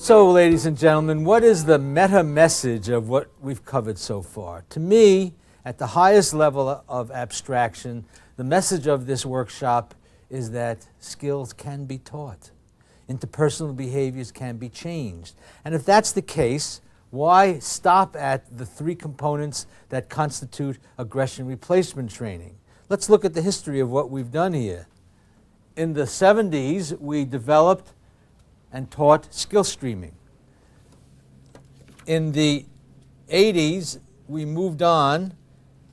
So, ladies and gentlemen, what is the meta message of what we've covered so far? To me, at the highest level of abstraction, the message of this workshop is that skills can be taught. Interpersonal behaviors can be changed. And if that's the case, why stop at the three components that constitute aggression replacement training? Let's look at the history of what we've done here. In the 70s, we developed and taught skill streaming. In the 80s, we moved on,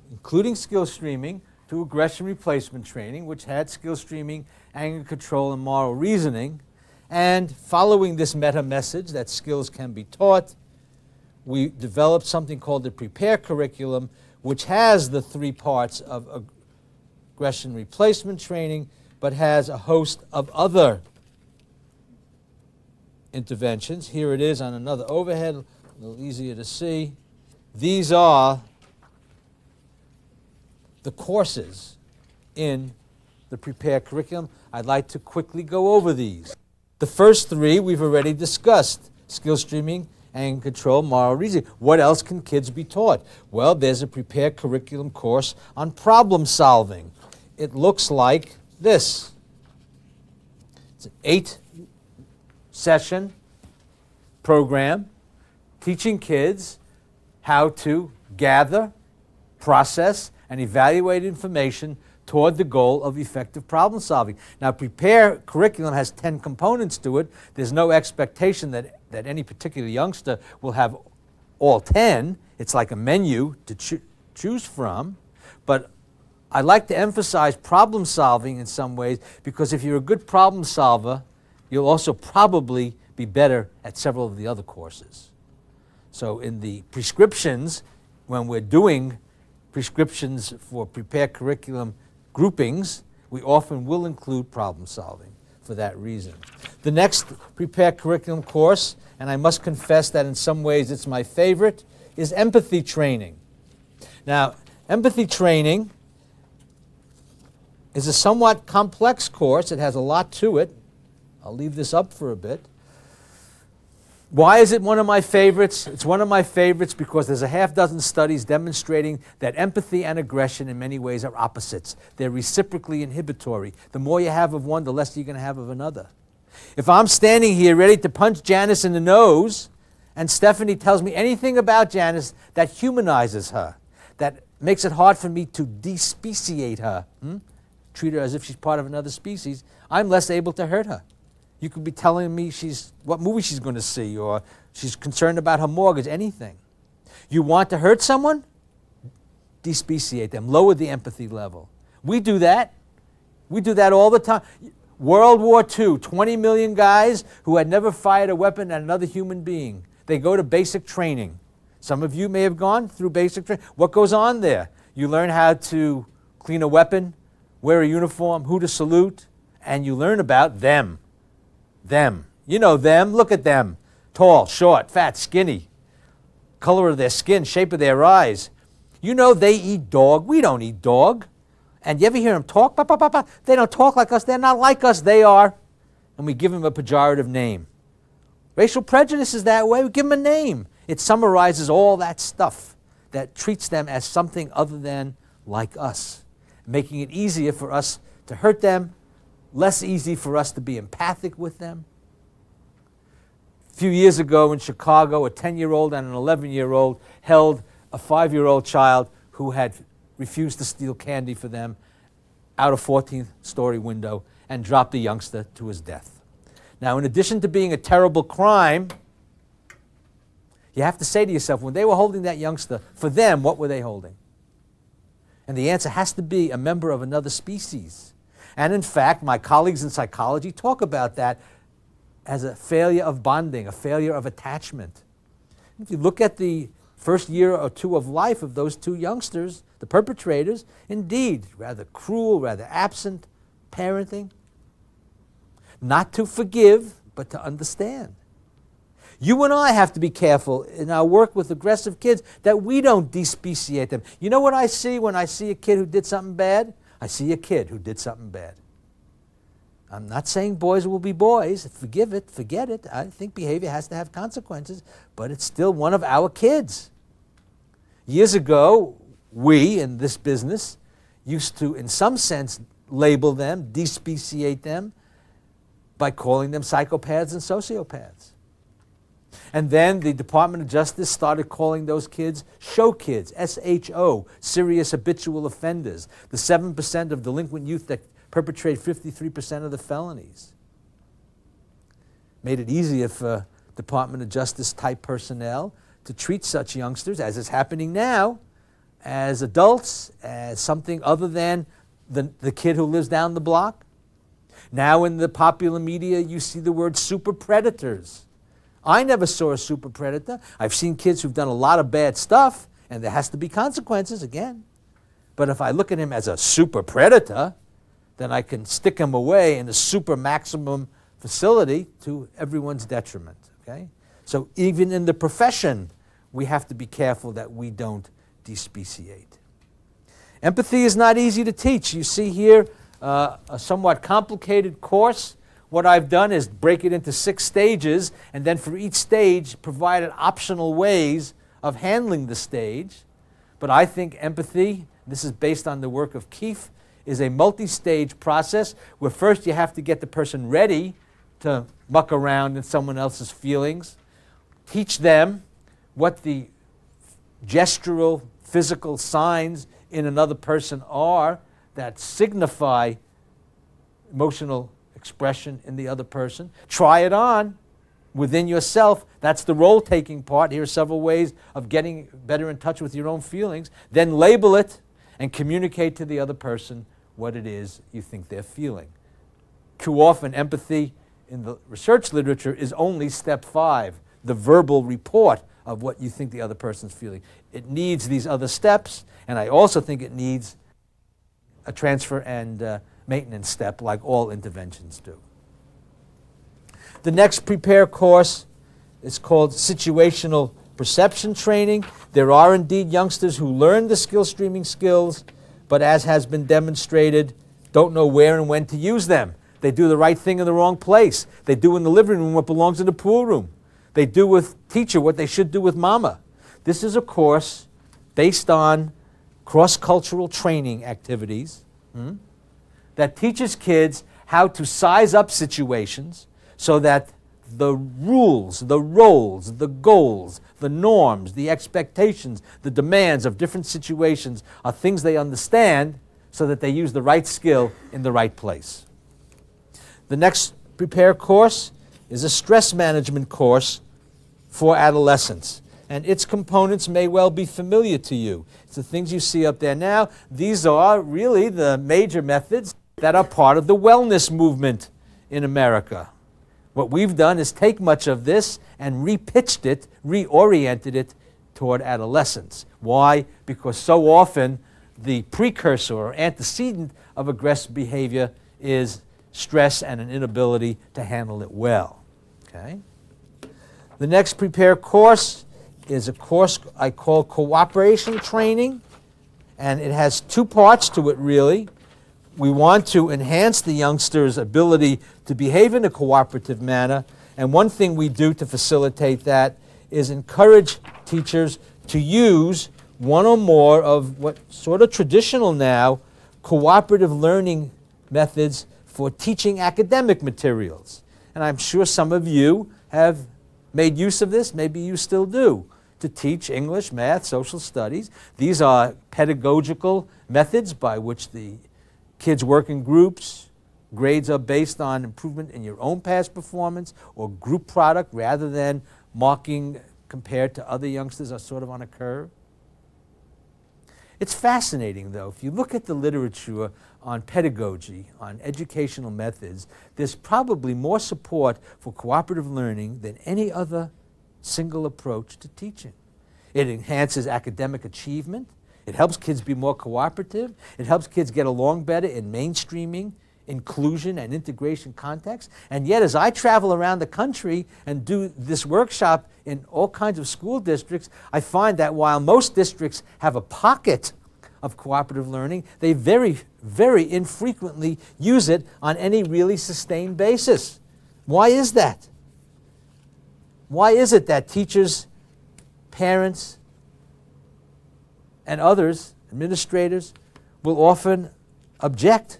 including skill streaming, to aggression replacement training, which had skill streaming, anger control, and moral reasoning. And following this meta message that skills can be taught, we developed something called the Prepare curriculum, which has the three parts of aggression replacement training, but has a host of other interventions. Here it is on another overhead, a little easier to see. These are the courses in the Prepare curriculum. I'd like to quickly go over these. The first three we've already discussed: skill streaming, anger control, moral reasoning. What else can kids be taught? Well, there's a Prepare curriculum course on problem solving. It looks like this. It's an 8-session program teaching kids how to gather, process, and evaluate information toward the goal of effective problem solving. Now, Prepare curriculum has 10 components to it. There's no expectation that any particular youngster will have all 10. It's like a menu to choose from. But I like to emphasize problem solving in some ways, because if you're a good problem solver, you'll also probably be better at several of the other courses. So in the prescriptions, when we're doing prescriptions for Prepare curriculum groupings, we often will include problem solving for that reason. The next Prepare curriculum course, and I must confess that in some ways it's my favorite, is empathy training. Now, empathy training is a somewhat complex course. It has a lot to it. I'll leave this up for a bit. Why is it one of my favorites? It's one of my favorites because there's a half-dozen studies demonstrating that empathy and aggression in many ways are opposites. They're reciprocally inhibitory. The more you have of one, the less you're going to have of another. If I'm standing here ready to punch Janice in the nose, and Stephanie tells me anything about Janice that humanizes her, that makes it hard for me to despeciate her, treat her as if she's part of another species, I'm less able to hurt her. You could be telling me what movie she's going to see, or she's concerned about her mortgage, anything. You want to hurt someone? Despeciate them, lower the empathy level. We do that. We do that all the time. World War II, 20 million guys who had never fired a weapon at another human being. They go to basic training. Some of you may have gone through basic training. What goes on there? You learn how to clean a weapon, wear a uniform, who to salute, and you learn about them. Them. You know them. Look at them. Tall, short, fat, skinny. Color of their skin, shape of their eyes. You know they eat dog. We don't eat dog. And you ever hear them talk? Bah, bah, bah, bah. They don't talk like us. They're not like us. They are. And we give them a pejorative name. Racial prejudice is that way. We give them a name. It summarizes all that stuff that treats them as something other than like us, making it easier for us to hurt them, less easy for us to be empathic with them. A few years ago in Chicago, a 10-year-old and an 11-year-old held a 5-year-old child who had refused to steal candy for them out a 14th-story window and dropped the youngster to his death. Now, in addition to being a terrible crime, you have to say to yourself, when they were holding that youngster, for them, what were they holding? And the answer has to be a member of another species. And in fact, my colleagues in psychology talk about that as a failure of bonding, a failure of attachment. If you look at the first year or two of life of those two youngsters, the perpetrators, indeed, rather cruel, rather absent parenting. Not to forgive, but to understand. You and I have to be careful in our work with aggressive kids that we don't despeciate them. You know what I see when I see a kid who did something bad? I see a kid who did something bad. I'm not saying boys will be boys. Forgive it, forget it. I think behavior has to have consequences, but it's still one of our kids. Years ago, we in this business used to, in some sense, label them, despeciate them by calling them psychopaths and sociopaths. And then the Department of Justice started calling those kids SHO kids, S-H-O, serious habitual offenders, the 7% of delinquent youth that perpetrate 53% of the felonies. Made it easier for Department of Justice type personnel to treat such youngsters, as is happening now, as adults, as something other than the kid who lives down the block. Now in the popular media you see the word super predators. I never saw a super predator. I've seen kids who've done a lot of bad stuff, and there has to be consequences again. But if I look at him as a super predator, then I can stick him away in a super maximum facility to everyone's detriment. Okay? So even in the profession, we have to be careful that we don't despeciate. Empathy is not easy to teach. You see here a somewhat complicated course. What I've done is break it into 6 stages, and then for each stage provided optional ways of handling the stage. But I think empathy, this is based on the work of Keefe, is a multi-stage process where first you have to get the person ready to muck around in someone else's feelings, teach them what the gestural, physical signs in another person are that signify emotional expression in the other person. Try it on within yourself. That's the role-taking part. Here are several ways of getting better in touch with your own feelings. Then label it and communicate to the other person what it is you think they're feeling. Too often, empathy in the research literature is only step 5, the verbal report of what you think the other person's feeling. It needs these other steps, and I also think it needs a transfer and maintenance step like all interventions do. The next Prepare course is called Situational Perception Training. There are indeed youngsters who learn the skill streaming skills, but as has been demonstrated, don't know where and when to use them. They do the right thing in the wrong place. They do in the living room what belongs in the pool room. They do with teacher what they should do with mama. This is a course based on cross-cultural training activities that teaches kids how to size up situations so that the rules, the roles, the goals, the norms, the expectations, the demands of different situations are things they understand so that they use the right skill in the right place. The next Prepare course is a stress management course for adolescents, and its components may well be familiar to you. It's the things you see up there now. These are really the major methods that are part of the wellness movement in America. What we've done is take much of this and repitched it, reoriented it toward adolescents. Why? Because so often the precursor or antecedent of aggressive behavior is stress and an inability to handle it well. Okay? The next Prepare course is a course I call Cooperation Training, and it has 2 parts to it really. We want to enhance the youngster's ability to behave in a cooperative manner, and one thing we do to facilitate that is encourage teachers to use one or more of what sort of traditional now cooperative learning methods for teaching academic materials. And I'm sure some of you have made use of this, maybe you still do, to teach English, math, social studies. These are pedagogical methods by which the kids work in groups. Grades are based on improvement in your own past performance or group product rather than marking compared to other youngsters are sort of on a curve. It's fascinating, though. If you look at the literature on pedagogy, on educational methods, there's probably more support for cooperative learning than any other single approach to teaching. It enhances academic achievement. It helps kids be more cooperative. It helps kids get along better in mainstreaming, inclusion, and integration contexts. And yet, as I travel around the country and do this workshop in all kinds of school districts, I find that while most districts have a pocket of cooperative learning. They very, very infrequently use it on any really sustained basis. Why is that? Why is it that teachers, parents, and others, administrators, will often object?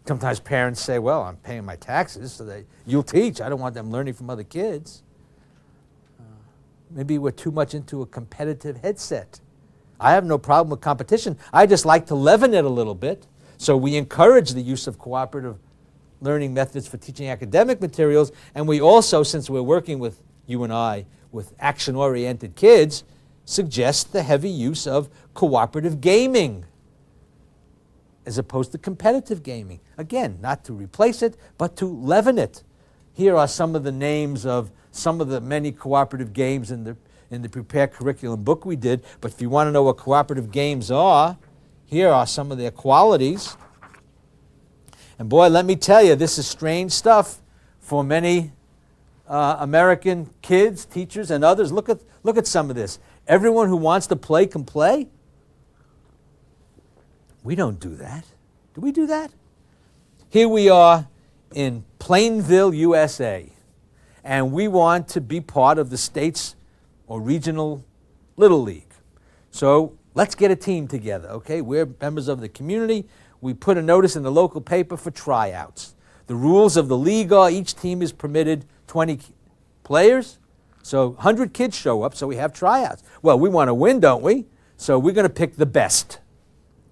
Sometimes parents say, well, I'm paying my taxes, so you'll teach. I don't want them learning from other kids. Maybe we're too much into a competitive headset. I have no problem with competition. I just like to leaven it a little bit. So we encourage the use of cooperative learning methods for teaching academic materials, and we also, since we're working with, you and I, with action-oriented kids, suggest the heavy use of cooperative gaming as opposed to competitive gaming. Again, not to replace it, but to leaven it. Here are some of the names of some of the many cooperative games in the prepared curriculum book we did, but if you want to know what cooperative games are, here are some of their qualities. And boy, let me tell you, this is strange stuff for many American kids, teachers, and others. Look at some of this. Everyone who wants to play can play? We don't do that. Do we do that? Here we are in Plainville, USA, and we want to be part of the state's or regional Little League. So let's get a team together, okay? We're members of the community. We put a notice in the local paper for tryouts. The rules of the league are each team is permitted 20 players. So 100 kids show up, so we have tryouts. Well, we want to win, don't we? So we're going to pick the best,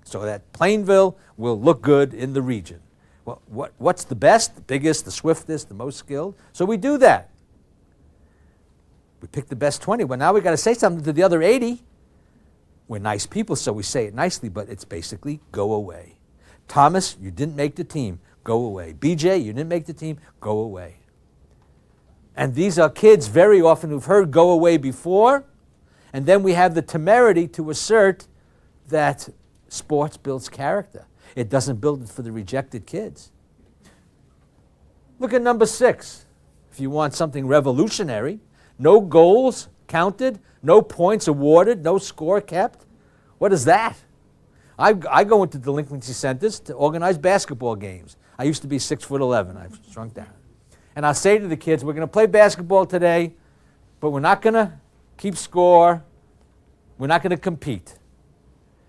so that Plainville will look good in the region. Well, what's the best, the biggest, the swiftest, the most skilled? So we do that. We pick the best 20. Well, now we've got to say something to the other 80. We're nice people, so we say it nicely, but it's basically go away. Thomas, you didn't make the team. Go away. BJ, you didn't make the team. Go away. And these are kids very often who've heard go away before, and then we have the temerity to assert that sports builds character. It doesn't build it for the rejected kids. Look at number 6. If you want something revolutionary, no goals counted, no points awarded, no score kept. What is that? I go into delinquency centers to organize basketball games. I used to be 6'11". I've shrunk down. And I'll say to the kids, we're going to play basketball today, but we're not going to keep score. We're not going to compete.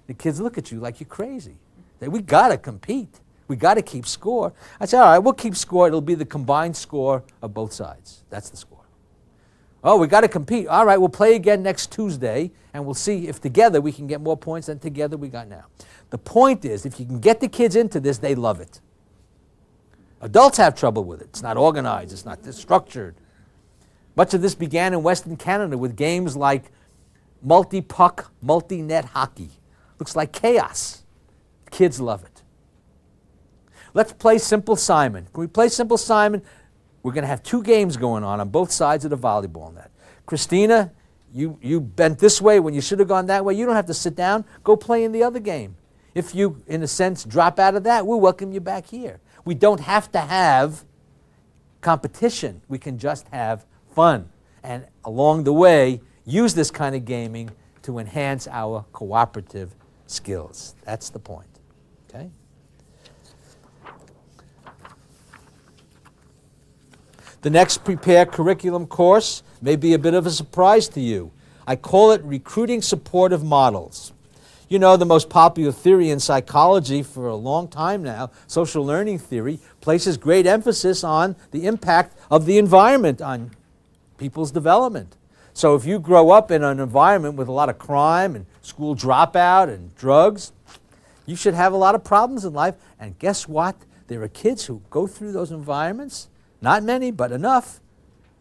The kids look at you like you're crazy. They, we got to compete. We got to keep score. I say, all right, we'll keep score. It'll be the combined score of both sides. That's the score. Oh, we got to compete. All right, we'll play again next Tuesday, and we'll see if together we can get more points than together we got now. The point is, if you can get the kids into this, they love it. Adults have trouble with it. It's not organized. It's not structured. Much of this began in Western Canada with games like multi-puck, multi-net hockey. Looks like chaos. Kids love it. Let's play Simple Simon. Can we play Simple Simon? We're going to have 2 games going on both sides of the volleyball net. Christina, you bent this way when you should have gone that way. You don't have to sit down. Go play in the other game. If you, in a sense, drop out of that, we'll welcome you back here. We don't have to have competition. We can just have fun. And along the way, use this kind of gaming to enhance our cooperative skills. That's the point. Okay? The next prepared curriculum course may be a bit of a surprise to you. I call it Recruiting Supportive Models. You know, the most popular theory in psychology for a long time now, social learning theory, places great emphasis on the impact of the environment on people's development. So if you grow up in an environment with a lot of crime and school dropout and drugs, you should have a lot of problems in life. And guess what? There are kids who go through those environments. Not many, but enough.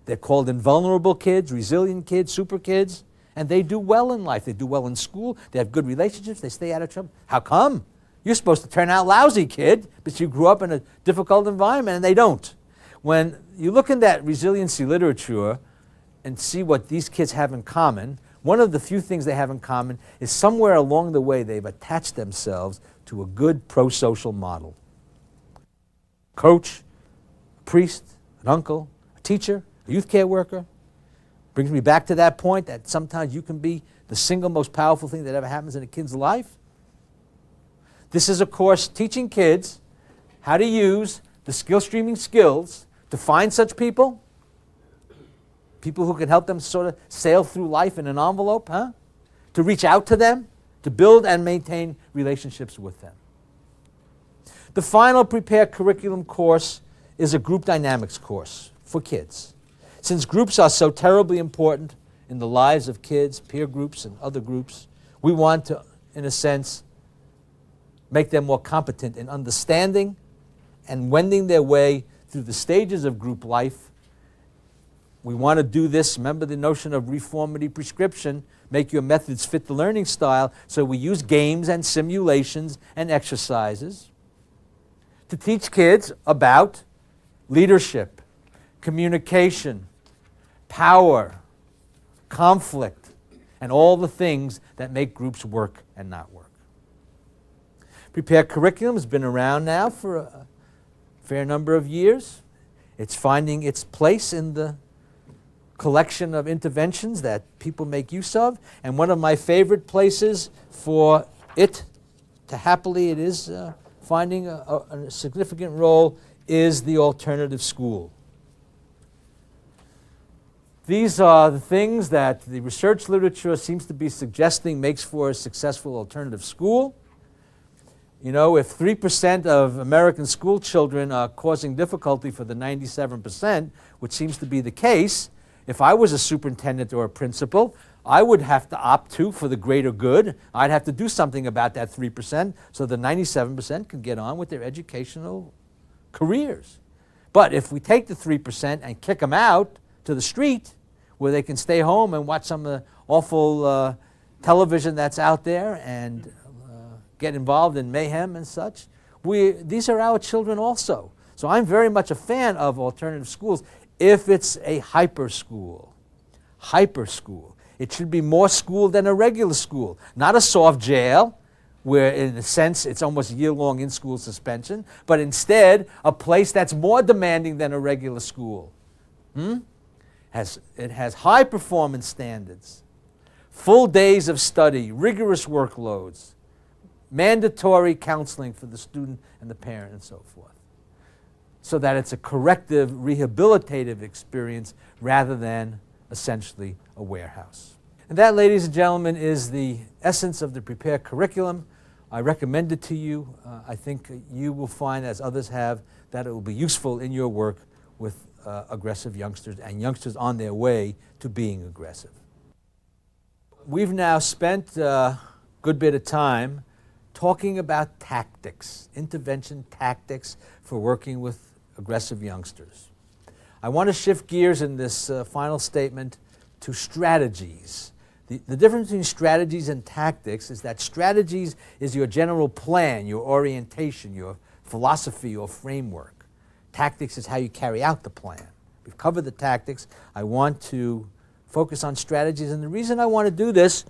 They're called invulnerable kids, resilient kids, super kids, and they do well in life. They do well in school. They have good relationships. They stay out of trouble. How come? You're supposed to turn out lousy, kid, but you grew up in a difficult environment, and they don't. When you look in that resiliency literature and see what these kids have in common, one of the few things they have in common is somewhere along the way they've attached themselves to a good pro-social model. Coach, priest, an uncle, a teacher, a youth care worker. Brings me back to that point that sometimes you can be the single most powerful thing that ever happens in a kid's life. This is a course teaching kids how to use the skill streaming skills to find such people, people who can help them sort of sail through life in an envelope, to reach out to them, to build and maintain relationships with them. The final Prepare curriculum course is a group dynamics course for kids. Since groups are so terribly important in the lives of kids, peer groups and other groups, we want to, in a sense, make them more competent in understanding and wending their way through the stages of group life. We want to do this, remember the notion of reformative prescription, make your methods fit the learning style, so we use games and simulations and exercises to teach kids about leadership, communication, power, conflict, and all the things that make groups work and not work. Prepare curriculum has been around now for a fair number of years. It's finding its place in the collection of interventions that people make use of, and one of my favorite places for it to happily, it is finding a significant role, is the alternative school. These are the things that the research literature seems to be suggesting makes for a successful alternative school. You know, if 3% of American school children are causing difficulty for the 97%, which seems to be the case, if I was a superintendent or a principal, I would have to opt to, for the greater good, I'd have to do something about that 3% so the 97% can get on with their educational careers. But if we take the 3% and kick them out to the street, where they can stay home and watch some of the awful television that's out there and get involved in mayhem and such, these are our children also. So I'm very much a fan of alternative schools if it's a hyper school. Hyper school. It should be more school than a regular school, not a soft jail, where in a sense it's almost year-long in-school suspension, but instead a place that's more demanding than a regular school. It has high performance standards, full days of study, rigorous workloads, mandatory counseling for the student and the parent and so forth, so that it's a corrective, rehabilitative experience rather than essentially a warehouse. And that, ladies and gentlemen, is the essence of the Prepare curriculum. I recommend it to you. I think you will find, as others have, that it will be useful in your work with aggressive youngsters and youngsters on their way to being aggressive. We've now spent a good bit of time talking about tactics, intervention tactics for working with aggressive youngsters. I want to shift gears in this final statement to strategies. The difference between strategies and tactics is that strategies is your general plan, your orientation, your philosophy or framework. Tactics is how you carry out the plan. We've covered the tactics. I want to focus on strategies, and the reason I want to do this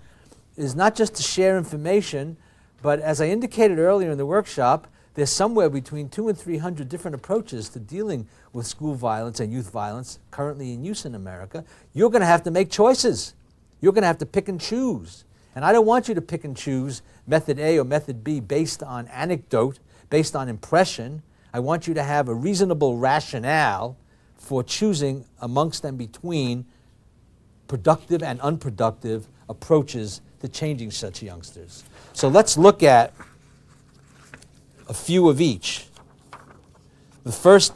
is not just to share information, but as I indicated earlier in the workshop, there's somewhere between 200 and 300 different approaches to dealing with school violence and youth violence currently in use in America. You're going to have to make choices. You're going to have to pick and choose. And I don't want you to pick and choose method A or method B based on anecdote, based on impression. I want you to have a reasonable rationale for choosing amongst and between productive and unproductive approaches to changing such youngsters. So let's look at a few of each. The first,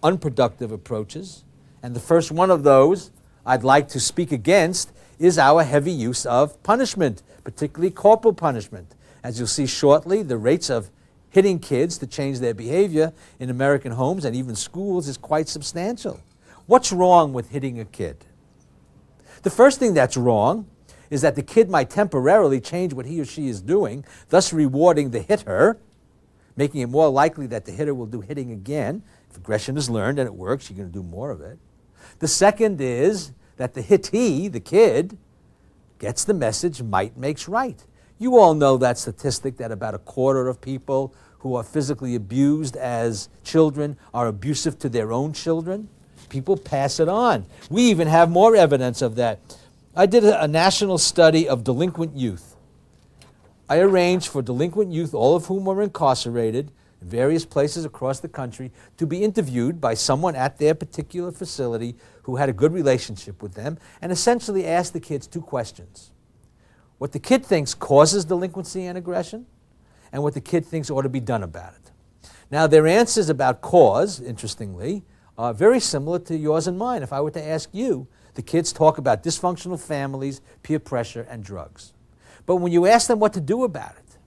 unproductive approaches, and the first one of those I'd like to speak against is our heavy use of punishment, particularly corporal punishment. As you'll see shortly, the rates of hitting kids to change their behavior in American homes and even schools is quite substantial. What's wrong with hitting a kid? The first thing that's wrong is that the kid might temporarily change what he or she is doing, thus rewarding the hitter, making it more likely that the hitter will do hitting again. If aggression is learned and it works, you're going to do more of it. The second is that the hittee, the kid, gets the message, might makes right. You all know that statistic that about a quarter of people who are physically abused as children are abusive to their own children. People pass it on. We even have more evidence of that. I did a national study of delinquent youth. I arranged for delinquent youth, all of whom were incarcerated in various places across the country, to be interviewed by someone at their particular facility who had a good relationship with them, and essentially asked the kids 2 questions. What the kid thinks causes delinquency and aggression, and what the kid thinks ought to be done about it. Now, their answers about cause, interestingly, are very similar to yours and mine. If I were to ask you, the kids talk about dysfunctional families, peer pressure, and drugs. But when you ask them what to do about it,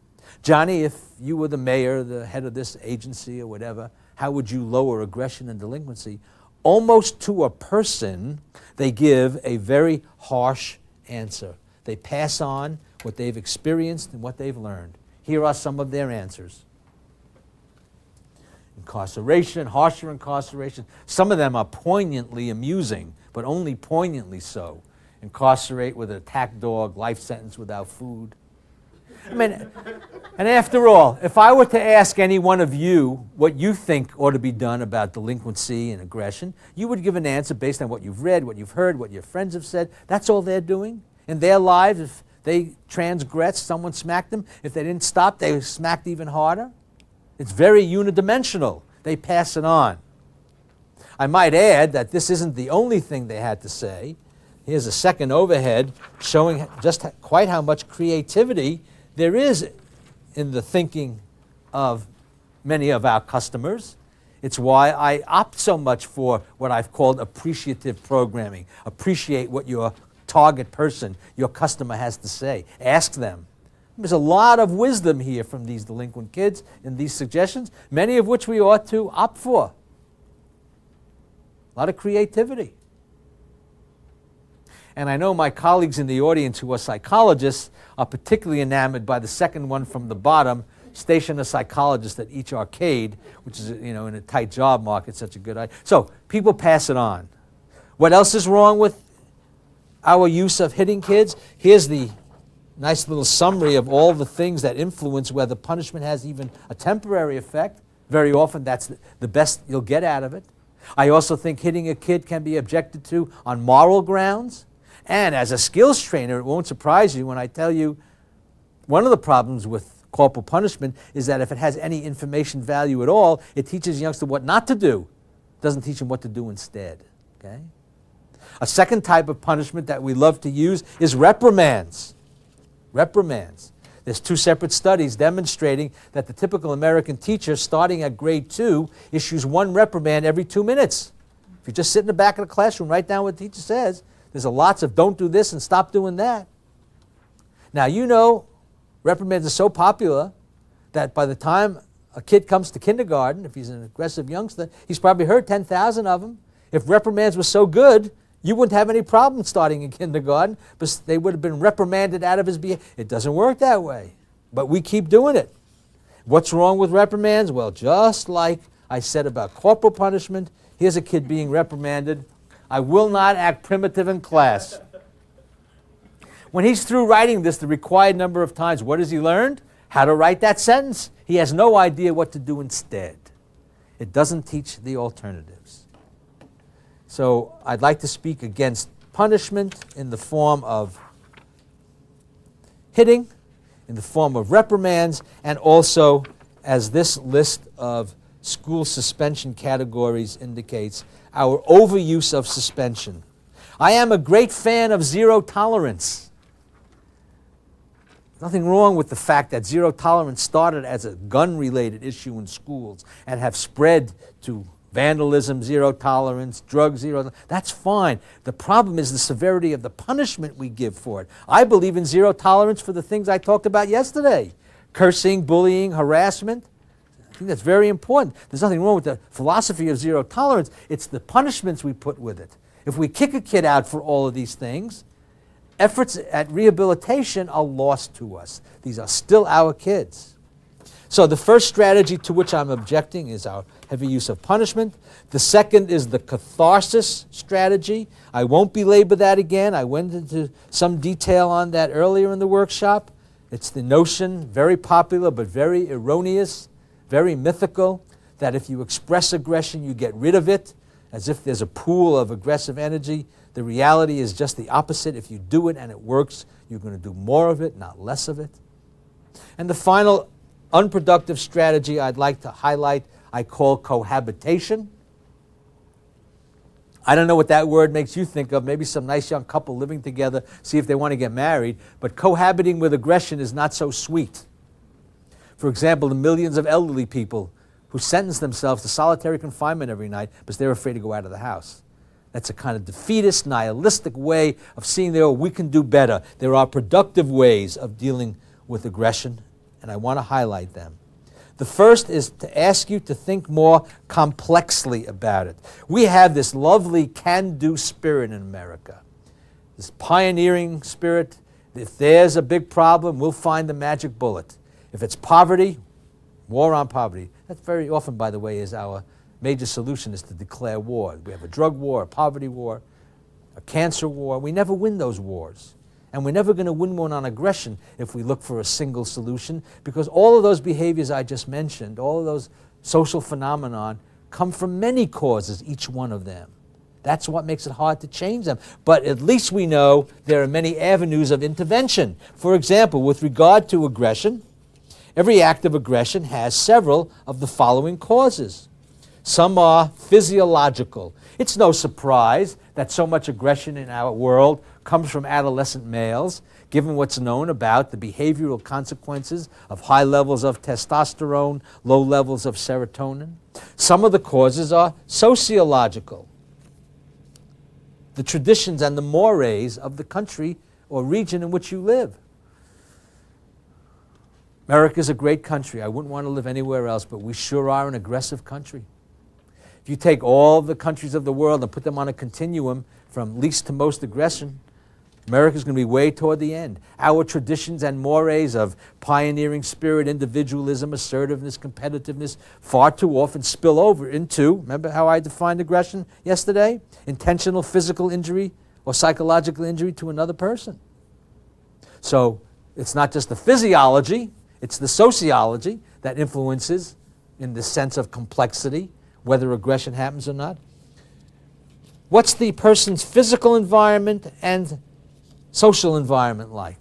Johnny, if you were the mayor, the head of this agency or whatever, how would you lower aggression and delinquency? Almost to a person, they give a very harsh answer. They pass on what they've experienced and what they've learned. Here are some of their answers. Incarceration, harsher incarceration. Some of them are poignantly amusing, but only poignantly so. Incarcerate with an attack dog, life sentence without food. I mean, and after all, if I were to ask any one of you what you think ought to be done about delinquency and aggression, you would give an answer based on what you've read, what you've heard, what your friends have said. That's all they're doing in their lives. If they transgressed, someone smacked them. If they didn't stop, they were smacked even harder. It's very unidimensional. They pass it on. I might add that this isn't the only thing they had to say. Here's a second overhead showing just quite how much creativity there is in the thinking of many of our customers. It's why I opt so much for what I've called appreciative programming. Appreciate what your target person, your customer, has to say. Ask them. There's a lot of wisdom here from these delinquent kids in these suggestions, many of which we ought to opt for. A lot of creativity. And I know my colleagues in the audience who are psychologists are particularly enamored by the second one from the bottom, station a psychologist at each arcade, which is, in a tight job market, such a good idea. So people pass it on. What else is wrong with our use of hitting kids? Here's the nice little summary of all the things that influence whether punishment has even a temporary effect. Very often that's the best you'll get out of it. I also think hitting a kid can be objected to on moral grounds. And as a skills trainer, it won't surprise you when I tell you one of the problems with corporal punishment is that if it has any information value at all, it teaches a youngster what not to do. It doesn't teach him what to do instead. Okay? A second type of punishment that we love to use is reprimands. Reprimands. There's 2 separate studies demonstrating that the typical American teacher, starting at grade 2, issues 1 reprimand every 2 minutes. If you just sit in the back of the classroom, write down what the teacher says, there's lots of don't do this and stop doing that. Now, reprimands are so popular that by the time a kid comes to kindergarten, if he's an aggressive youngster, he's probably heard 10,000 of them. If reprimands were so good, you wouldn't have any problem starting in kindergarten, but they would have been reprimanded out of his behavior. It doesn't work that way, but we keep doing it. What's wrong with reprimands? Well, just like I said about corporal punishment, here's a kid being reprimanded. I will not act primitive in class. When he's through writing this the required number of times, what has he learned? How to write that sentence. He has no idea what to do instead. It doesn't teach the alternatives. So I'd like to speak against punishment in the form of hitting, in the form of reprimands, and also, as this list of school suspension categories indicates, our overuse of suspension. I am a great fan of zero tolerance. Nothing wrong with the fact that zero tolerance started as a gun-related issue in schools and have spread to vandalism, zero tolerance, drug zero. That's fine. The problem is the severity of the punishment we give for it. I believe in zero tolerance for the things I talked about yesterday. Cursing, bullying, harassment. I think that's very important. There's nothing wrong with the philosophy of zero tolerance. It's the punishments we put with it. If we kick a kid out for all of these things, efforts at rehabilitation are lost to us. These are still our kids. So the first strategy to which I'm objecting is our heavy use of punishment. The second is the catharsis strategy. I won't belabor that again. I went into some detail on that earlier in the workshop. It's the notion, very popular but very erroneous, very mythical, that if you express aggression, you get rid of it, as if there's a pool of aggressive energy. The reality is just the opposite. If you do it and it works, you're going to do more of it, not less of it. And the final unproductive strategy I'd like to highlight, I call cohabitation. I don't know what that word makes you think of. Maybe some nice young couple living together, see if they want to get married. But cohabiting with aggression is not so sweet. For example, the millions of elderly people who sentence themselves to solitary confinement every night because they're afraid to go out of the house. That's a kind of defeatist, nihilistic way of seeing that we can do better. There are productive ways of dealing with aggression, and I want to highlight them. The first is to ask you to think more complexly about it. We have this lovely can-do spirit in America, this pioneering spirit. If there's a big problem, we'll find the magic bullet. If it's poverty, war on poverty. That very often, by the way, is our major solution, is to declare war. We have a drug war, a poverty war, a cancer war. We never win those wars. And we're never going to win one on aggression if we look for a single solution, because all of those behaviors I just mentioned, all of those social phenomenon, come from many causes, each one of them. That's what makes it hard to change them. But at least we know there are many avenues of intervention. For example, with regard to aggression, every act of aggression has several of the following causes. Some are physiological. It's no surprise that so much aggression in our world comes from adolescent males, given what's known about the behavioral consequences of high levels of testosterone, low levels of serotonin. Some of the causes are sociological. The traditions and the mores of the country or region in which you live. America is a great country. I wouldn't want to live anywhere else, but we sure are an aggressive country. If you take all the countries of the world and put them on a continuum from least to most aggression, America's going to be way toward the end. Our traditions and mores of pioneering spirit, individualism, assertiveness, competitiveness, far too often spill over into, remember how I defined aggression yesterday? Intentional physical injury or psychological injury to another person. So it's not just the physiology, it's the sociology that influences in the sense of complexity, whether aggression happens or not. What's the person's physical environment and social environment like?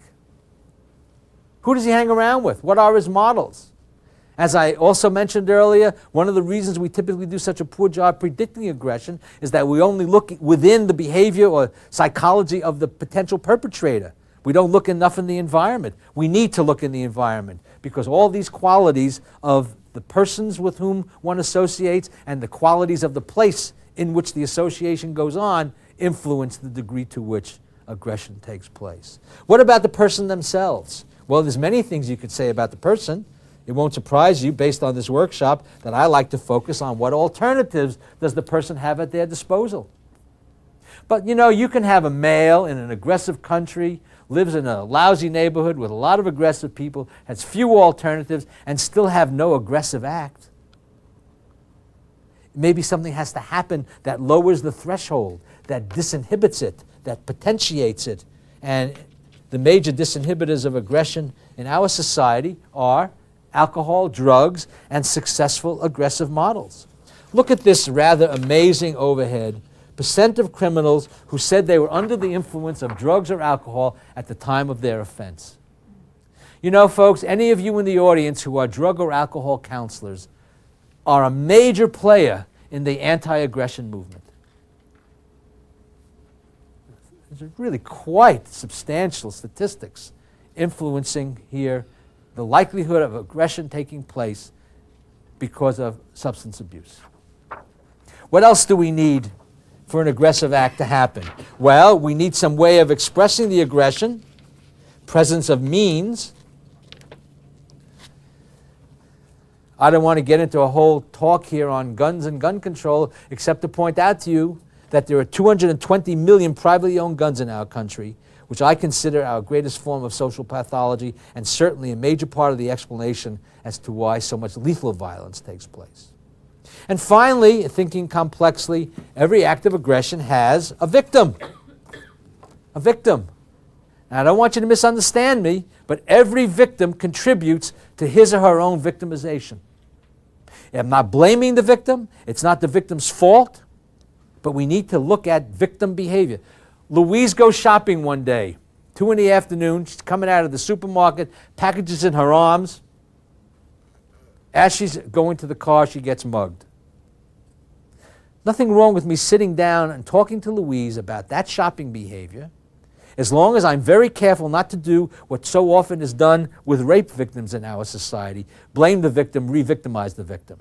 Who does he hang around with? What are his models? As I also mentioned earlier, one of the reasons we typically do such a poor job predicting aggression is that we only look within the behavior or psychology of the potential perpetrator. We don't look enough in the environment. We need to look in the environment because all these qualities of the persons with whom one associates and the qualities of the place in which the association goes on influence the degree to which aggression takes place. What about the person themselves? Well, there's many things you could say about the person. It won't surprise you, based on this workshop, that I like to focus on what alternatives does the person have at their disposal. But you know, you can have a male in an aggressive country, lives in a lousy neighborhood with a lot of aggressive people, has few alternatives, and still have no aggressive act. Maybe something has to happen that lowers the threshold, that disinhibits it, that potentiates it. And the major disinhibitors of aggression in our society are alcohol, drugs, and successful aggressive models. Look at this rather amazing overhead. Percent of criminals who said they were under the influence of drugs or alcohol at the time of their offense. You know, folks, any of you in the audience who are drug or alcohol counselors are a major player in the anti-aggression movement. There's really quite substantial statistics influencing here the likelihood of aggression taking place because of substance abuse. What else do we need for an aggressive act to happen? Well, we need some way of expressing the aggression, presence of means. I don't want to get into a whole talk here on guns and gun control, except to point out to you that there are 220 million privately owned guns in our country, which I consider our greatest form of social pathology and certainly a major part of the explanation as to why so much lethal violence takes place. And finally, thinking complexly, every act of aggression has a victim. A victim. Now, I don't want you to misunderstand me, but every victim contributes to his or her own victimization. I'm not blaming the victim. It's not the victim's fault. but we need to look at victim behavior. Louise goes shopping one day, 2 in the afternoon. She's coming out of the supermarket, packages in her arms. As she's going to the car, she gets mugged. Nothing wrong with me sitting down and talking to Louise about that shopping behavior, as long as I'm very careful not to do what so often is done with rape victims in our society: blame the victim, re-victimize the victim.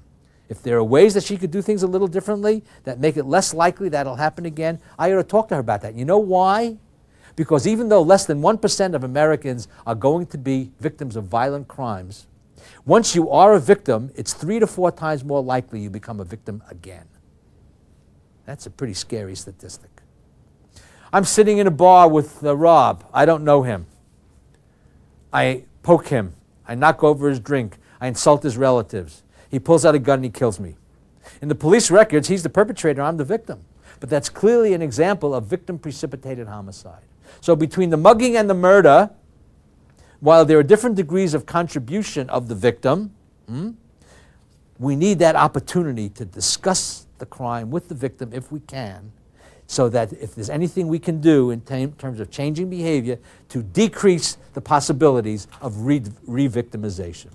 If there are ways that she could do things a little differently that make it less likely that'll happen again, I ought to talk to her about that. You know why? Because even though less than 1% of Americans are going to be victims of violent crimes, once you are a victim, it's 3 to 4 times more likely you become a victim again. That's a pretty scary statistic. I'm sitting in a bar with Rob. I don't know him. I poke him. I knock over his drink. I insult his relatives. He pulls out a gun and he kills me. In the police records, he's the perpetrator, I'm the victim. But that's clearly an example of victim-precipitated homicide. So between the mugging and the murder, while there are different degrees of contribution of the victim, we need that opportunity to discuss the crime with the victim if we can, so that if there's anything we can do in terms of changing behavior to decrease the possibilities of re-victimization.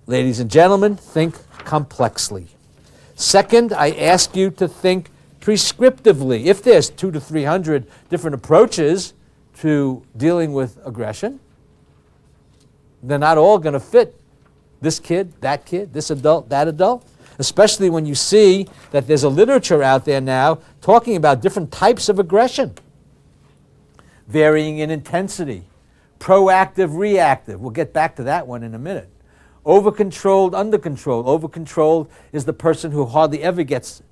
Ladies and gentlemen, think complexly. Second, I ask you to think prescriptively. If there's 200 to 300 different approaches to dealing with aggression, they're not all going to fit this kid, this adult, that adult. Especially when you see that there's a literature out there now talking about different types of aggression, varying in intensity, proactive, reactive. We'll get back to that one in a minute. Over-controlled, under-controlled. Over-controlled is the person who hardly ever gets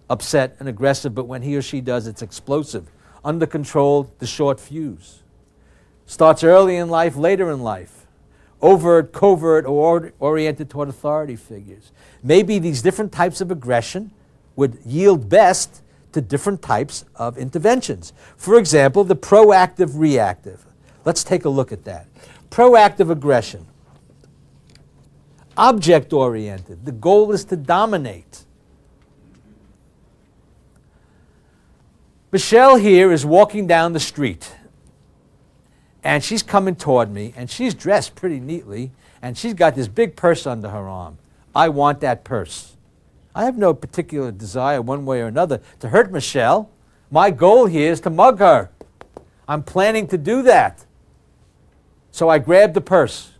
upset and aggressive, but when he or she does, it's explosive. Under-controlled, the short fuse. Starts early in life, later in life. Overt, covert, or oriented toward authority figures. Maybe these different types of aggression would yield best to different types of interventions. For example, the proactive-reactive. Let's take a look at that. Proactive aggression. Object-oriented. The goal is to dominate. Michelle here is walking down the street, and she's coming toward me, and she's dressed pretty neatly, and she's got this big purse under her arm. I want that purse. I have no particular desire one way or another to hurt Michelle. My goal here is to mug her. I'm planning to do that. So I grab the purse.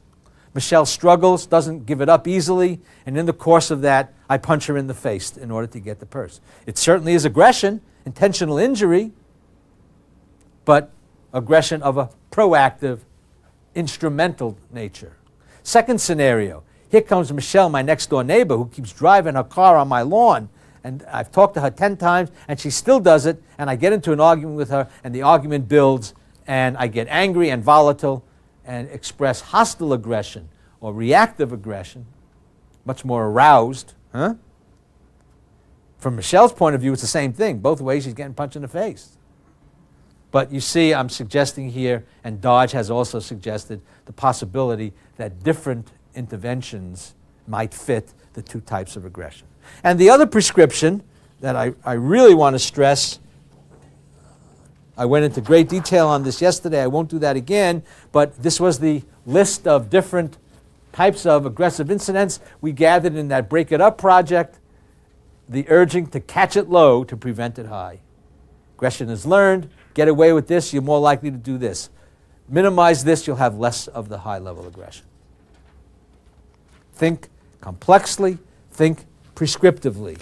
Michelle struggles, doesn't give it up easily, and in the course of that, I punch her in the face in order to get the purse. It certainly is aggression, intentional injury, but aggression of a proactive, instrumental nature. Second scenario. Here comes Michelle, my next-door neighbor, who keeps driving her car on my lawn. And I've talked to her 10 times, and she still does it. And I get into an argument with her, and the argument builds, and I get angry and volatile and express hostile aggression or reactive aggression, much more aroused. From Michelle's point of view, it's the same thing. Both ways, she's getting punched in the face. But you see, I'm suggesting here, and Dodge has also suggested, the possibility that different interventions might fit the two types of aggression. And the other prescription that I really want to stress, I went into great detail on this yesterday, I won't do that again, but this was the list of different types of aggressive incidents we gathered in that Break It Up project, the urging to catch it low to prevent it high. Aggression is learned, get away with this, you're more likely to do this. Minimize this, you'll have less of the high-level aggression. Think complexly, think prescriptively.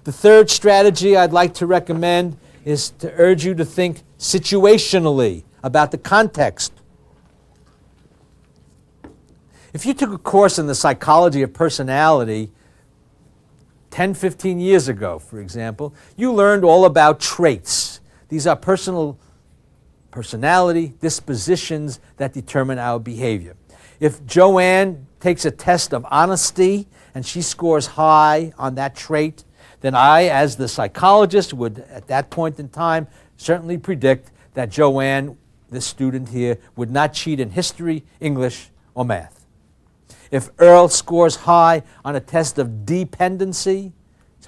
The third strategy I'd like to recommend is to urge you to think situationally about the context. If you took a course in the psychology of personality 10, 15 years ago, for example, you learned all about traits. These are personality dispositions that determine our behavior. If Joanne takes a test of honesty and she scores high on that trait, then I, as the psychologist, would at that point in time certainly predict that Joanne, this student here, would not cheat in history, English, or math. If Earl scores high on a test of dependency,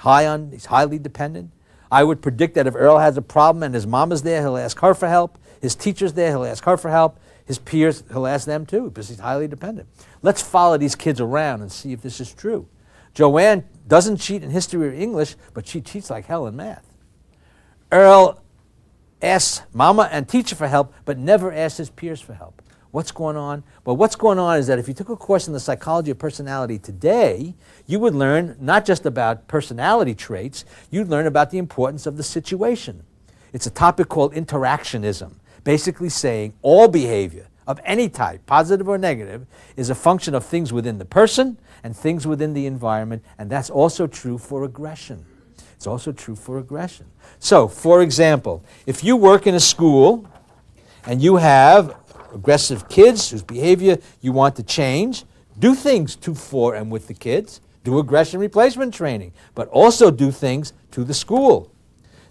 He's highly dependent. I would predict that if Earl has a problem and his mom is there, he'll ask her for help. His teacher's there, he'll ask her for help. His peers, he'll ask them too, because he's highly dependent. Let's follow these kids around and see if this is true. Joanne doesn't cheat in history or English, but she cheats like hell in math. Earl asks mama and teacher for help, but never asks his peers for help. What's going on? Well, what's going on is that if you took a course in the psychology of personality today, you would learn not just about personality traits, you'd learn about the importance of the situation. It's a topic called interactionism, basically saying all behavior of any type, positive or negative, is a function of things within the person and things within the environment, and that's also true for aggression. It's also true for aggression. So, for example, if you work in a school and you have aggressive kids whose behavior you want to change, do things to, for, and with the kids. Do aggression replacement training, but also do things to the school.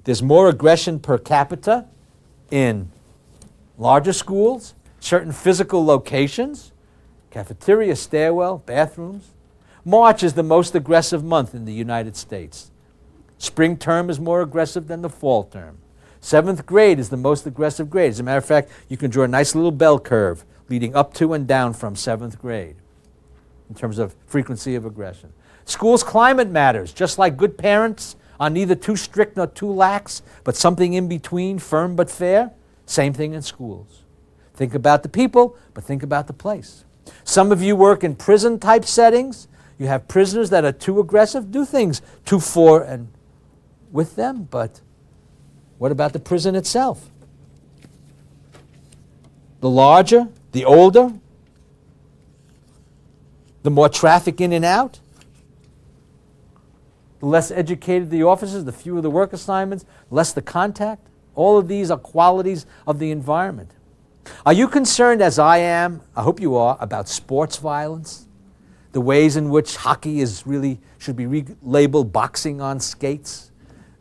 There's more aggression per capita in larger schools, certain physical locations, cafeteria, stairwell, bathrooms. March is the most aggressive month in the United States. Spring term is more aggressive than the fall term. 7th grade is the most aggressive grade. As a matter of fact, you can draw a nice little bell curve leading up to and down from 7th grade in terms of frequency of aggression. School's climate matters. Just like good parents are neither too strict nor too lax, but something in between, firm but fair, same thing in schools. Think about the people, but think about the place. Some of you work in prison-type settings. You have prisoners that are too aggressive. Do things to, for, and with them, but what about the prison itself? The larger, the older, the more traffic in and out, the less educated the officers, the fewer the work assignments, less the contact. All of these are qualities of the environment. Are you concerned, as I am, I hope you are, about sports violence? The ways in which hockey should be relabeled boxing on skates?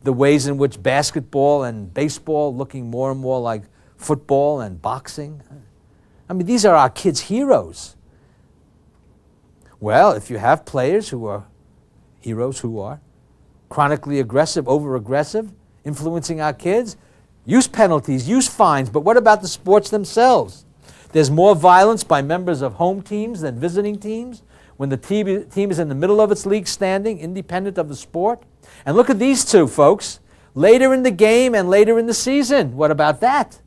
The ways in which basketball and baseball looking more and more like football and boxing? I mean, these are our kids' heroes. Well, if you have players who are heroes who are chronically aggressive, over-aggressive, influencing our kids, use penalties, use fines, but what about the sports themselves? There's more violence by members of home teams than visiting teams when the team is in the middle of its league standing, independent of the sport. And look at these two, folks. Later in the game and later in the season. What about that?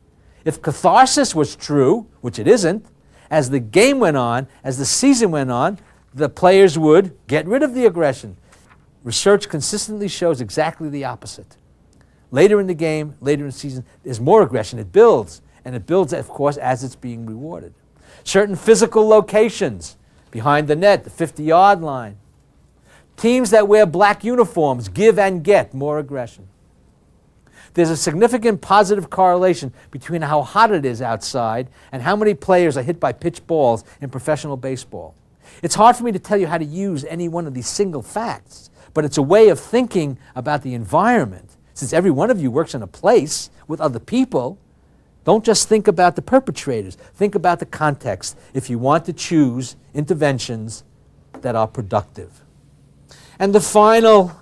If catharsis was true, which it isn't, as the game went on, as the season went on, the players would get rid of the aggression. Research consistently shows exactly the opposite. Later in the game, later in the season, there's more aggression. It builds. And it builds, of course, as it's being rewarded. Certain physical locations, behind the net, the 50-yard line. Teams that wear black uniforms give and get more aggression. There's a significant positive correlation between how hot it is outside and how many players are hit by pitch balls in professional baseball. It's hard for me to tell you how to use any one of these single facts, but it's a way of thinking about the environment. Since every one of you works in a place with other people, don't just think about the perpetrators. Think about the context if you want to choose interventions that are productive. And the final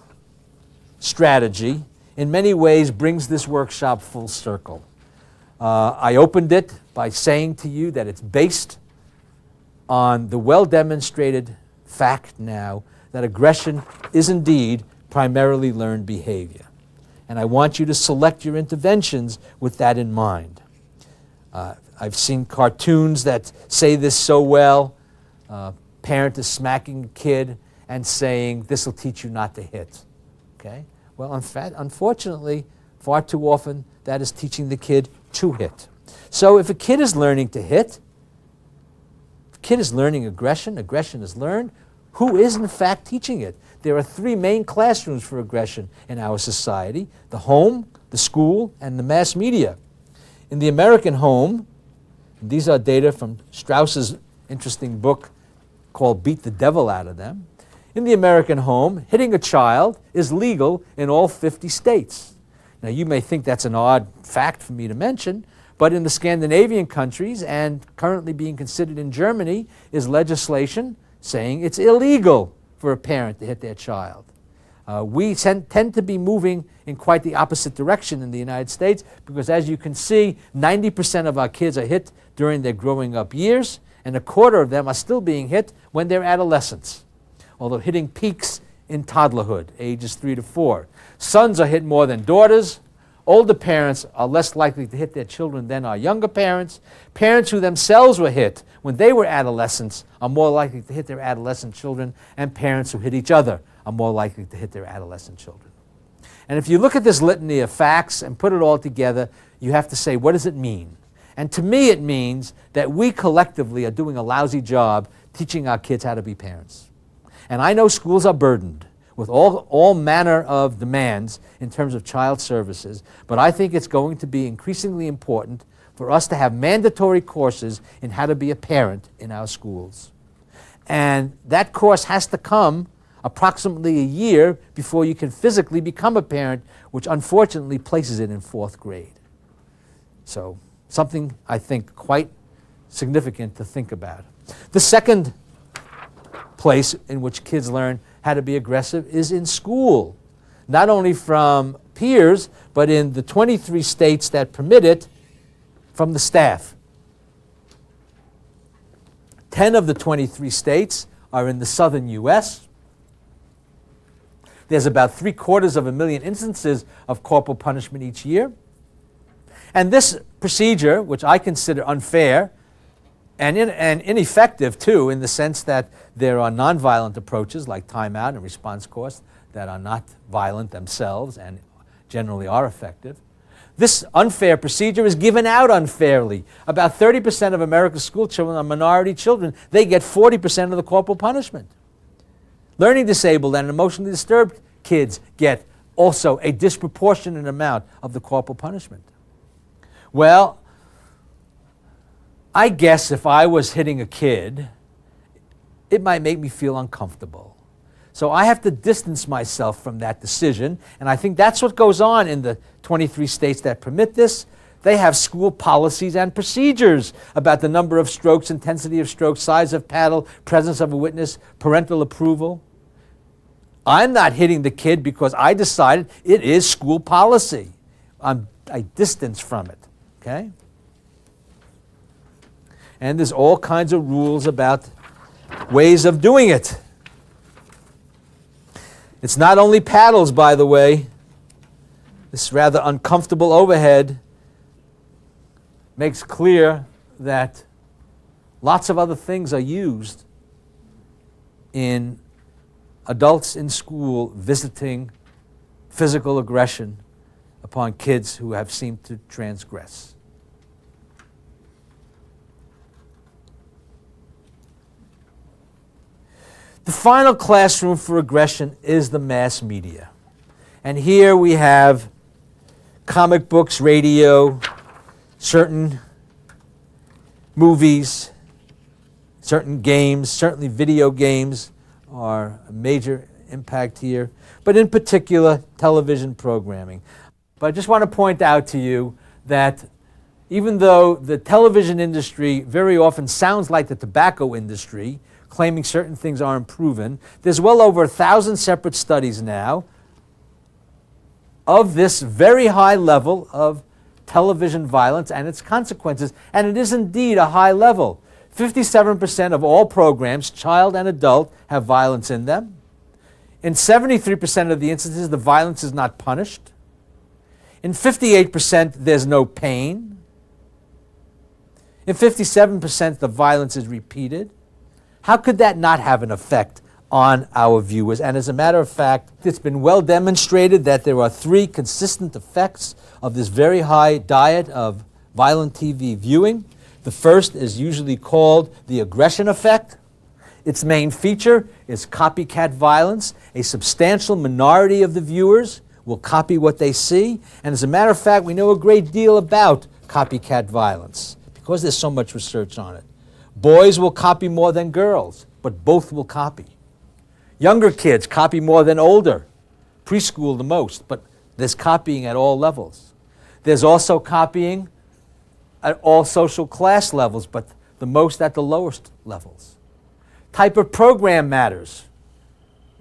strategy, in many ways, brings this workshop full circle. I opened it by saying to you that it's based on the well-demonstrated fact now that aggression is indeed primarily learned behavior. And I want you to select your interventions with that in mind. I've seen cartoons that say this so well. Parent is smacking a kid and saying, "This will teach you not to hit." Okay? Well, in fact, unfortunately, far too often, that is teaching the kid to hit. So if a kid is learning to hit, if a kid is learning aggression, aggression is learned, who is in fact teaching it? There are 3 main classrooms for aggression in our society: the home, the school, and the mass media. In the American home, these are data from Strauss's interesting book called Beat the Devil Out of Them. In the American home, hitting a child is legal in all 50 states. Now, you may think that's an odd fact for me to mention, but in the Scandinavian countries, and currently being considered in Germany, is legislation saying it's illegal for a parent to hit their child. We tend to be moving in quite the opposite direction in the United States because, as you can see, 90% of our kids are hit during their growing up years, and a quarter of them are still being hit when they're adolescents, although hitting peaks in toddlerhood, ages 3 to 4. Sons are hit more than daughters. Older parents are less likely to hit their children than our younger parents. Parents who themselves were hit when they were adolescents are more likely to hit their adolescent children, and parents who hit each other are more likely to hit their adolescent children. And if you look at this litany of facts and put it all together, you have to say, what does it mean? And to me, it means that we collectively are doing a lousy job teaching our kids how to be parents. And I know schools are burdened with all manner of demands in terms of child services, but I think it's going to be increasingly important for us to have mandatory courses in how to be a parent in our schools. And that course has to come approximately a year before you can physically become a parent, which unfortunately places it in 4th grade. So something I think quite significant to think about. The second place in which kids learn how to be aggressive is in school, not only from peers, but in the 23 states that permit it, from the staff. 10 of the 23 states are in the southern U.S. There's about 750,000 instances of corporal punishment each year. And this procedure, which I consider unfair and ineffective too, in the sense that there are nonviolent approaches like timeout and response course that are not violent themselves and generally are effective. This unfair procedure is given out unfairly. About 30% of America's school children are minority children. They get 40% of the corporal punishment. Learning disabled and emotionally disturbed kids get also a disproportionate amount of the corporal punishment. Well, I guess if I was hitting a kid, it might make me feel uncomfortable. So I have to distance myself from that decision, and I think that's what goes on in the 23 states that permit this. They have school policies and procedures about the number of strokes, intensity of strokes, size of paddle, presence of a witness, parental approval. I'm not hitting the kid because I decided it is school policy. I distance from it, okay? And there's all kinds of rules about ways of doing it. It's not only paddles, by the way. This rather uncomfortable overhead makes clear that lots of other things are used in adults in school visiting physical aggression upon kids who have seemed to transgress. The final classroom for aggression is the mass media. And here we have comic books, radio, certain movies, certain games, certainly video games are a major impact here, but in particular, television programming. But I just want to point out to you that even though the television industry very often sounds like the tobacco industry, claiming certain things aren't proven, there's well over 1,000 separate studies now of this very high level of television violence and its consequences, and it is indeed a high level. 57% of all programs, child and adult, have violence in them. In 73% of the instances, the violence is not punished. In 58%, there's no pain. In 57%, the violence is repeated. How could that not have an effect on our viewers? And as a matter of fact, it's been well demonstrated that there are 3 consistent effects of this very high diet of violent TV viewing. The first is usually called the aggression effect. Its main feature is copycat violence. A substantial minority of the viewers will copy what they see. And as a matter of fact, we know a great deal about copycat violence because there's so much research on it. Boys will copy more than girls, but both will copy. Younger kids copy more than older, preschool the most, but there's copying at all levels. There's also copying at all social class levels, but the most at the lowest levels. Type of program matters.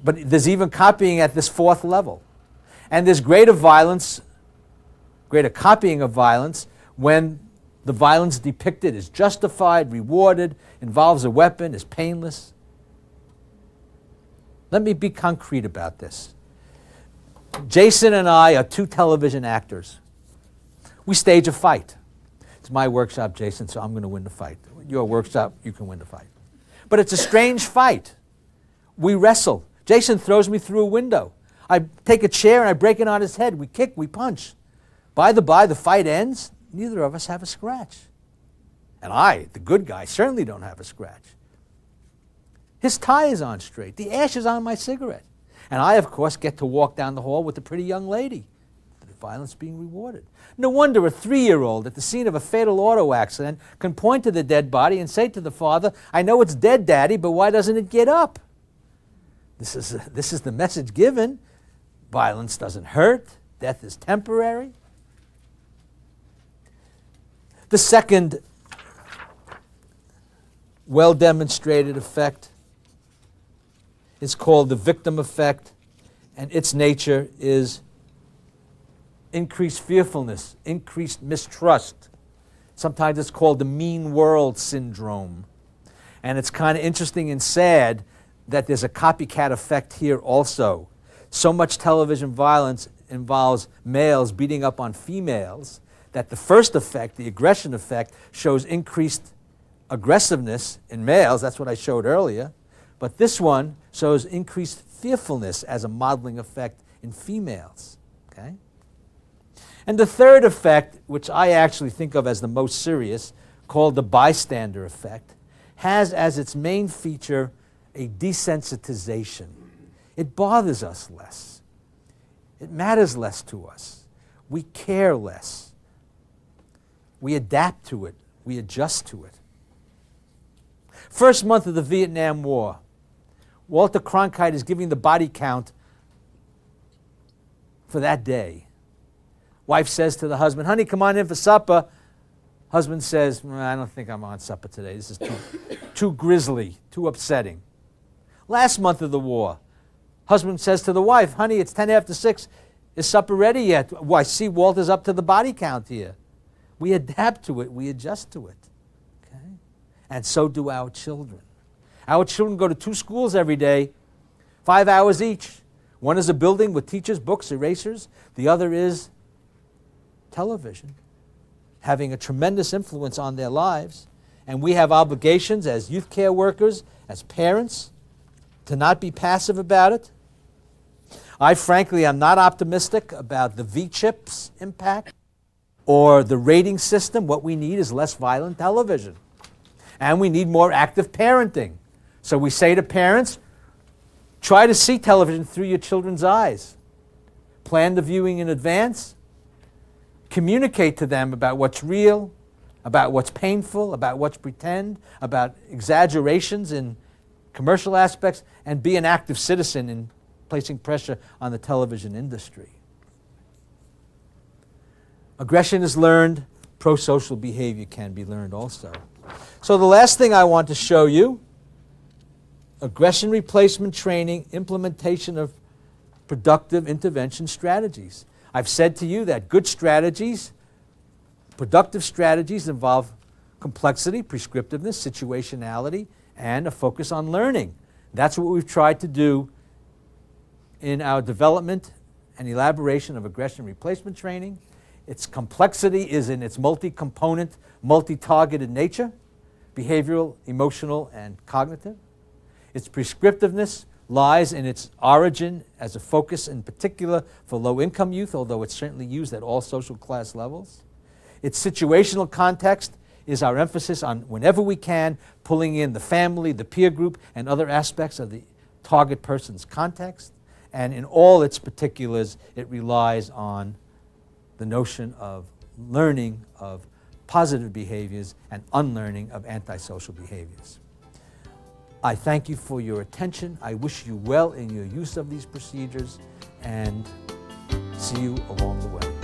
But there's even copying at this fourth level. And there's greater violence, greater copying of violence when the violence depicted is justified, rewarded, involves a weapon, is painless. Let me be concrete about this. Jason and I are two television actors. We stage a fight. It's my workshop, Jason, so I'm going to win the fight. Your workshop, you can win the fight. But it's a strange fight. We wrestle. Jason throws me through a window. I take a chair and I break it on his head. We kick, we punch. By the by, the fight ends. Neither of us have a scratch. And I, the good guy, certainly don't have a scratch. His tie is on straight. The ash is on my cigarette. And I, of course, get to walk down the hall with the pretty young lady. The violence being rewarded. No wonder a 3-year-old at the scene of a fatal auto accident can point to the dead body and say to the father, "I know it's dead, Daddy, but why doesn't it get up?" This is the message given. Violence doesn't hurt. Death is temporary. The second well-demonstrated effect is called the victim effect, and its nature is increased fearfulness, increased mistrust. Sometimes it's called the mean world syndrome. And it's kind of interesting and sad that there's a copycat effect here also. So much television violence involves males beating up on females that the first effect, the aggression effect, shows increased aggressiveness in males. That's what I showed earlier. But this one shows increased fearfulness as a modeling effect in females. Okay? And the third effect, which I actually think of as the most serious, called the bystander effect, has as its main feature a desensitization. It bothers us less. It matters less to us. We care less. We adapt to it. We adjust to it. First month of the Vietnam War, Walter Cronkite is giving the body count for that day. Wife says to the husband, "Honey, come on in for supper." Husband says, "I don't think I'm on supper today. This is too grisly, too upsetting." Last month of the war, husband says to the wife, "Honey, it's 10 after 6. Is supper ready yet?" "Well, I see Walter's up to the body count here." We adapt to it. We adjust to it. Okay? And so do our children. Our children go to 2 schools every day, 5 hours each. One is a building with teachers, books, erasers. The other is television, having a tremendous influence on their lives. And we have obligations as youth care workers, as parents, to not be passive about it. I frankly am not optimistic about the V-chip's impact or the rating system. What we need is less violent television. And we need more active parenting. So we say to parents, try to see television through your children's eyes. Plan the viewing in advance. Communicate to them about what's real, about what's painful, about what's pretend, about exaggerations in commercial aspects, and be an active citizen in placing pressure on the television industry. Aggression is learned. Pro-social behavior can be learned also. So the last thing I want to show you, aggression replacement training, implementation of productive intervention strategies. I've said to you that good strategies, productive strategies involve complexity, prescriptiveness, situationality, and a focus on learning. That's what we've tried to do in our development and elaboration of aggression replacement training. Its complexity is in its multi-component, multi-targeted nature, behavioral, emotional, and cognitive. Its prescriptiveness lies in its origin as a focus in particular for low-income youth, although it's certainly used at all social class levels. Its situational context is our emphasis on, whenever we can, pulling in the family, the peer group, and other aspects of the target person's context. And in all its particulars, it relies on the notion of learning of positive behaviors and unlearning of antisocial behaviors. I thank you for your attention. I wish you well in your use of these procedures, and see you along the way.